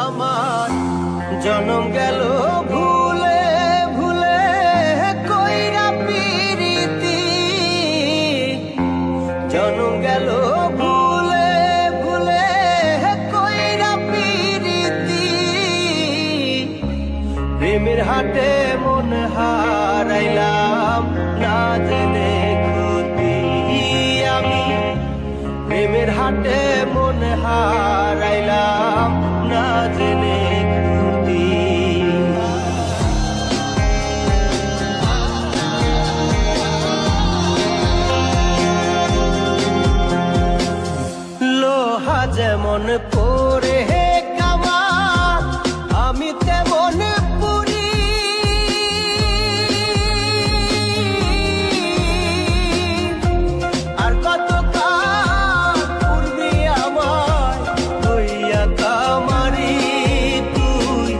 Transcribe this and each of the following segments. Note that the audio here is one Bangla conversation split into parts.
আমার জনম গেল ভুলে ভুলে কইরা পিরিতি, জনম গেল ভুলে ভুলে কইরা পিরিতি। প্রেমের হাটে মন হারাইলাম না জেনে ক্ষতি আমি, প্রেমের হাটে মন হারাইলাম না জেনে ক্ষতি। লোহা যেমন পরে কামা আমি তেমন পুরি, আর কত কাল পূর্বে আমার হইয়া কামারি, তুই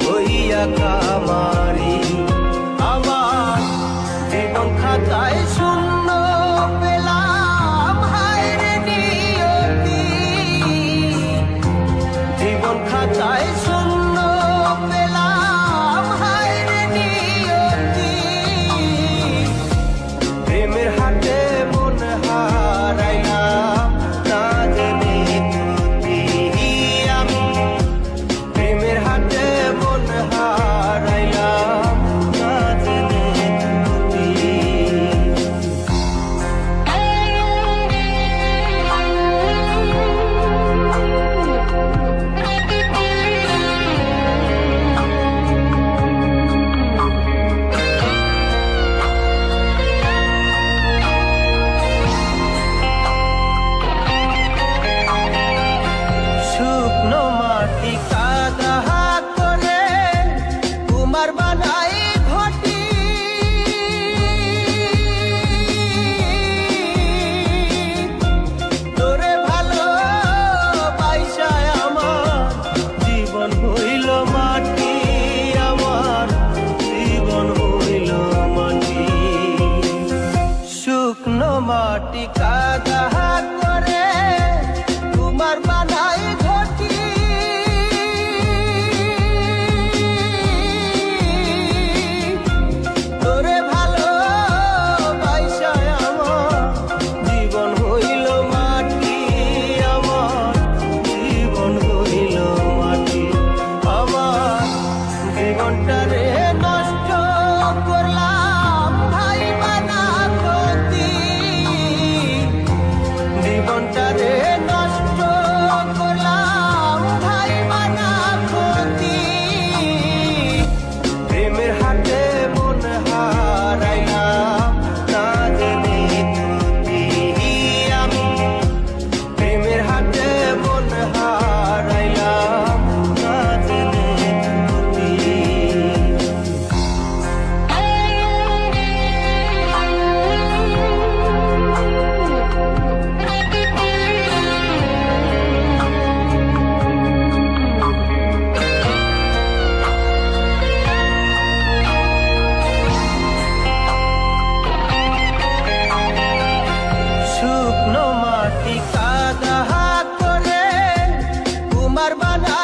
হইয়া কামারি। আমার জীবন খাতায় শূন্য পেলাম হায় রে নিয়তি, জীবন খাতায় শূন্য পেলাম হায় রে নিয়তি। প্রেমের হাটে মন হারাইলাম না জেনে ক্ষতি আমি, প্রেমের হাটে মন হারাইলাম না জেনে ক্ষতি। শুকনো মাটি কাদা করে কুমার বানাই ঘটি, তোরে ভালো বাইসায় আমার জীবন হইল মাটি, আমার জীবন হইল মাটি। শুকনো মাটি কাদা করে কুমার বানাই ঘটি, তোরে ভালো বাইসায় আমার জীবন হইল মাটি, আমার জীবন হইল মাটি। আমার জীবনটারে নষ্ট করলাম ভাই বানা ক্ষতি, জীবনটারে নষ্ট করলাম ভাই বানা ক্ষতি। প্রেমের হাটে মন হারাইলাম না জেনে ক্ষতি আমি, প্রেমের হাটে মন হারাইলাম না জেনে ক্ষতি। শুকনো মাটি কাদা করে কুমার বানা